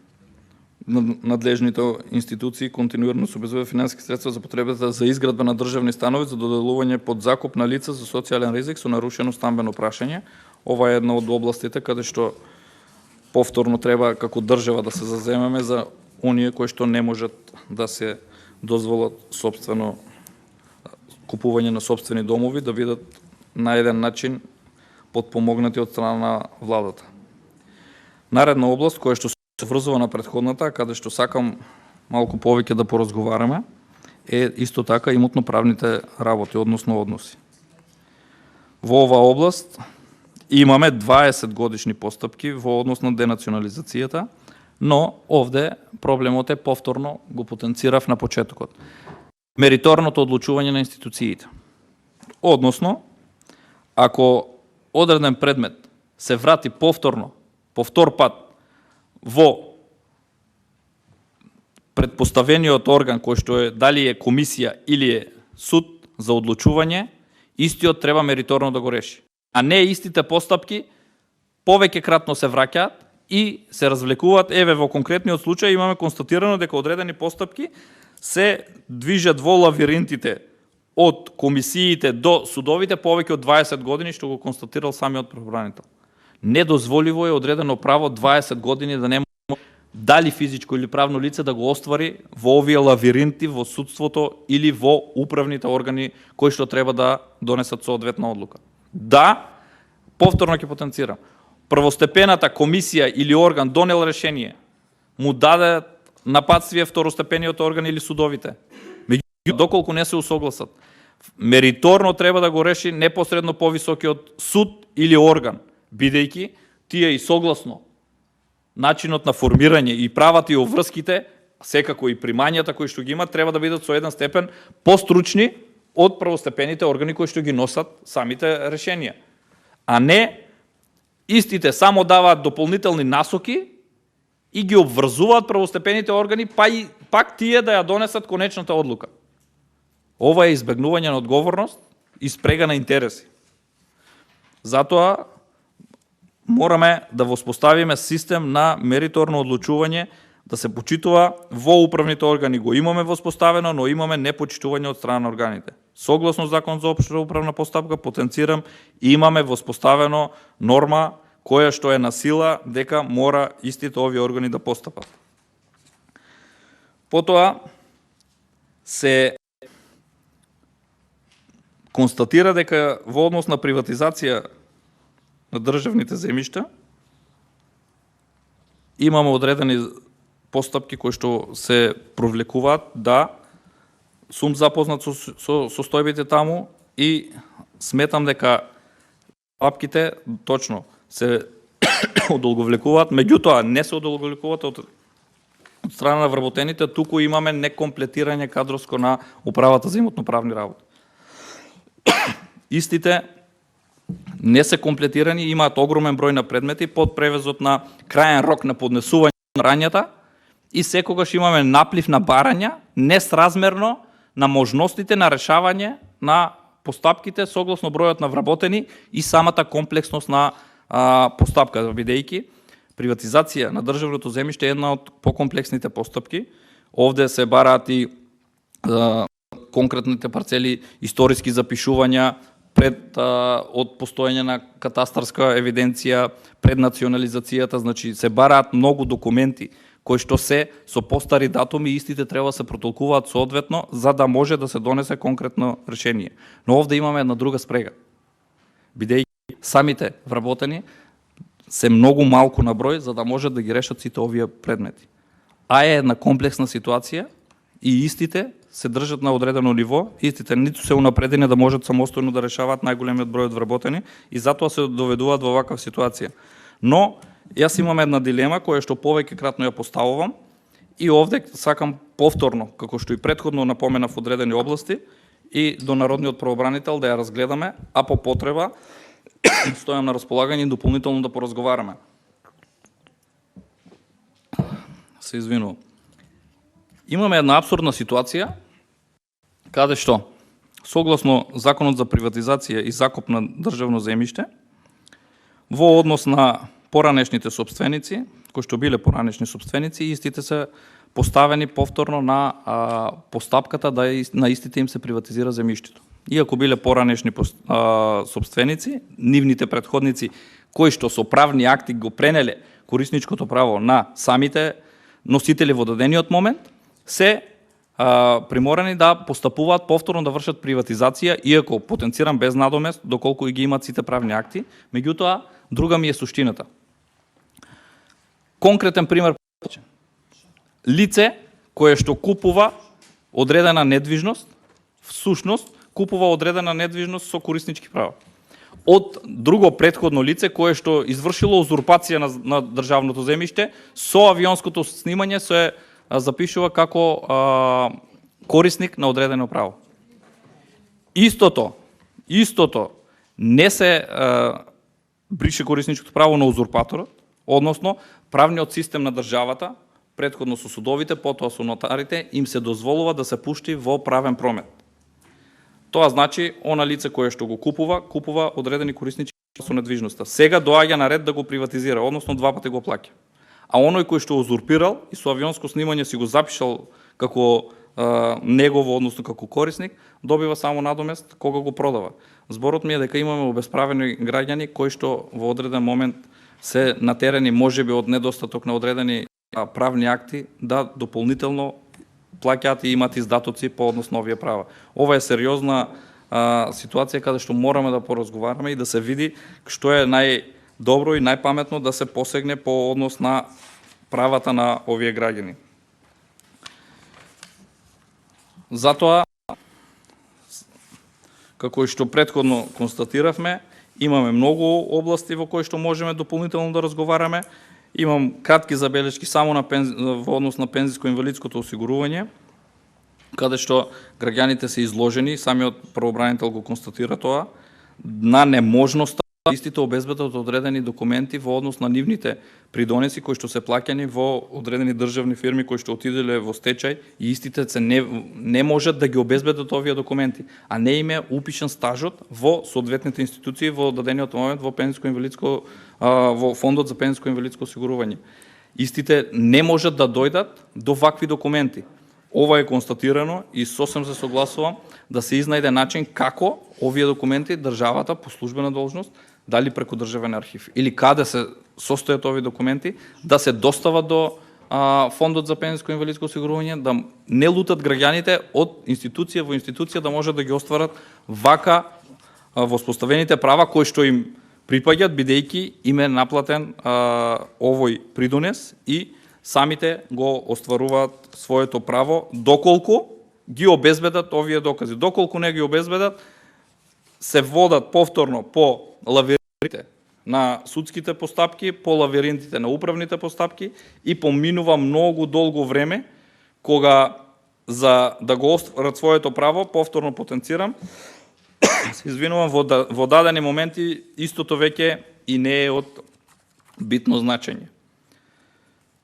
Speaker 1: надлежните институции континуирано се обезбедуваат финансиски средства за потребата за изградба на државни станови за доделување под закуп на лица за социјален ризик со нарушено стамбено прашање. Ова е една од областите каде што повторно треба како држава да се заземеме за оние кои што не можат да се дозволат сопствено купување на сопствени домови, да бидат на еден начин подпомогнати од страна на владата. Наредна област која што се врзува на претходната, каде што сакам малку повеќе да поразговараме, е исто така имотно-правните работи, односно односи. Во оваа област имаме 20 годишни постапки во однос на денационализацијата, но овде проблемот е повторно го потенцирав на почетокот. Мериторното одлучување на институциите. Односно, ако одреден предмет се врати повторно, по втор пат, во предпоставениот орган кој што е дали е комисија или е суд за одлучување, истиот треба мериторно да го реши. А не истите постапки повеќе кратно се враќаат и се развлекуваат. Еве во конкретниот случај имаме констатирано дека одредени постапки се движат во лавиринтите од комисиите до судовите повеќе од 20 години, што го констатирал самиот правобранител. Недозволиво е одредено право 20 години да не може дали физичко или правно лице да го оствари во овие лавиринти во судството или во управните органи кои што треба да донесат соодветна одлука. Да, повторно ќе потенцирам. Првостепената комисија или орган донел решение, му даде нападствие второстепениот орган или судовите. Меѓутоа, доколку не се усогласат, мериторно треба да го реши непосредно повисокиот суд или орган, бидејќи тие и согласно начинот на формирање и правата и обврските, секако и примањата кои што ги имат, треба да бидат со еден степен постручни од првостепените органи кои што ги носат самите решенија. А не истите само даваат дополнителни насоки и ги обврзуваат првостепените органи, па и пак тие да ја донесат конечната одлука. Ова е избегнување на одговорност и спрега на интереси. Затоа мораме да воспоставиме систем на мериторно одлучување, да се почитува во управните органи. Го имаме воспоставено, но имаме непочитување од страна на органите. Согласно Закон за општа управна постапка, потенцирам, имаме воспоставено норма која што е на сила дека мора истите овие органи да постапат. Потоа се констатира дека во однос на приватизација на државните земјишта имаме одредени постапки кои што се провлекуваат. Да, сум запознат со состојбите таму и сметам дека папките точно се одолговлекуваат, меѓутоа не се одолговлекуваат од страна на вработените, туку имаме некомплетирање кадроско на управата за имотно-правни работи. Истите не се комплетирани, имаат огромен број на предмети под превезот на крајен рок на поднесување на барањата и секогаш имаме наплив на барања несразмерно на можностите на решавање на постапките согласно бројот на вработени и самата комплексност на постапка, бидејќи приватизација на државното земјиште е една од покомплексните постапки. Овде се бараат и конкретните парцели, историски запишувања пред од постоење на катастарска евиденција, пред национализацијата, значи се бараат многу документи кои што се со постари датуми и истите треба да се протолкуваат соодветно за да може да се донесе конкретно решение. Но овде имаме една друга спрега. Бидејќи самите вработени се многу малку на број за да можат да ги решат сите овие предмети. А е една комплексна ситуација и истите се држат на одредено ниво, истите ниту се унапредени да можат самостојно да решаваат најголемиот број од вработени и затоа се доведуваат во ваква ситуација. Но јас имам една дилема која што повеќе кратно ја поставувам и овде сакам повторно, како што и претходно напоменав одредени области, и до народниот правобранител да ја разгледаме, а по потреба стојам на располагање и дополнително да поразговараме. Се извинувам. Имаме една абсурдна ситуација, каде што, согласно Законот за приватизација и закуп на државно земјиште, во однос на поранешните собственици, кои што биле поранешни собственици, истите се поставени повторно на постапката да на истите им се приватизира земјиштето. Иако биле поранешни собственици, нивните претходници кои што со правни акти го пренеле корисничкото право на самите носители во дадениот момент, се приморани да постапуваат повторно да вршат приватизација, иако потенцирам без надомест, доколку и ги имат сите правни акти. Меѓутоа, друга ми е суштината. Конкретен пример, лице кое што купува одредена недвижност, всушност купува одредена недвижност со кориснички права од друго претходно лице кое што извршило узурпација на државното земјиште, со авионското снимање се запишува како корисник на одредено право. Истото не се брише корисничкото право на узурпаторот, односно правниот систем на државата, претходно со судовите, потоа со нотарите, им се дозволува да се пушти во правен промет. Тоа значи, она лице кое што го купува одредени кориснички со недвижноста. Сега доаѓа на ред да го приватизира, односно два пати го плаќа. А оној кој што узурпирал и со авионско снимање си го запишал како негово, односно како корисник, добива само надомест кога го продава. Зборот ми е дека имаме обесправени граѓани кои што во одреден момент се натерени можеби од недостаток на одредени правни акти да дополнително плаќаат и имат издатоци по однос на овие права. Ова е сериозна ситуација каде што мораме да поразговараме и да се види што е најдобро и најпаметно да се посегне по однос на правата на овие граѓани. Затоа, како и што претходно констатиравме, имаме многу области во кои што можеме дополнително да разговараме. Имам кратки забелешки само во однос на пензиско-инвалидското осигурување, каде што граѓаните се изложени, самиот правобранител го констатира тоа, на неможноста истите обезбедат одредени документи во однос на нивните придонеси кои што се плаќани во одредени државни фирми кои што отиделе во стечај и истите се не можат да ги обезбедат овие документи, а не им е упишан стажот во соодветните институции во дадениот момент во пензиско-инвалидско во фондот за пензиско-инвалидско осигурување. Истите не можат да дојдат до вакви документи. Ова е констатирано и сосем се согласувам да се изнајде начин како овие документи државата по службена должност, дали преку државен архив или каде се состојат овие документи, да се достават до фондот за пензиско-инвалидско осигурување, да не лутат граѓаните од институција во институција да можат да ги остварат вака воспоставените права кои што им припаѓат бидејќи им е наплатен овој придонес и самите го остваруваат своето право доколку ги обезбедат овие докази. Доколку не ги обезбедат, се водат повторно по лавиринтите на судските постапки, по лавиринтите на управните постапки и поминува многу долго време кога за да го остварат своето право, повторно потенцирам, се извинувам, во дадени моменти истото веќе и не е од битно значење.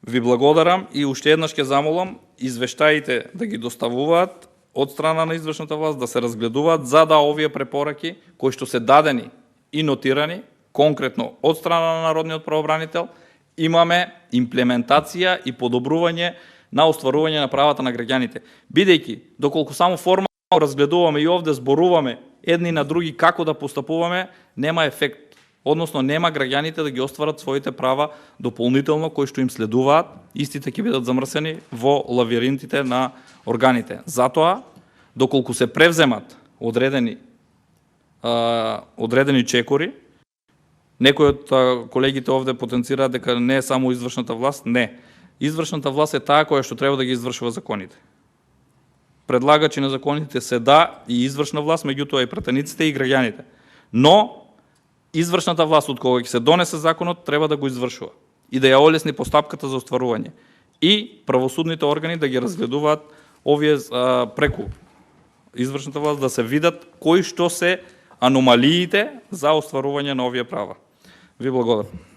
Speaker 1: Ви благодарам и уште еднаш ќе замолам извештаите да ги доставуваат од страна на извршната власт, да се разгледуваат за да овие препораки кои што се дадени и нотирани конкретно од страна на народниот правобранител, имаме имплементација и подобрување на остварување на правата на граѓаните. Бидејќи доколку само формално разгледуваме и овде зборуваме едни на други како да постапуваме, нема ефект. Односно, нема граѓаните да ги остварат своите права дополнително кои што им следуваат, истите ќе бидат замрсени во лавиринтите на органите. Затоа, доколку се превземат одредени чекори, некои од колегите овде потенцираат дека не е само извршната власт, не. Извршната власт е таа која што треба да ги извршува законите. Предлагачи на законите се и извршна власт, меѓутоа и пратениците и граѓаните. Но извршната власт од кога ќе се донесе законот треба да го извршува и да ја олесни постапката за остварување. И правосудните органи да ги разгледуваат овие преку извршната власт да се видат кои што се аномалиите за остварување на овие права. Ви благодарам.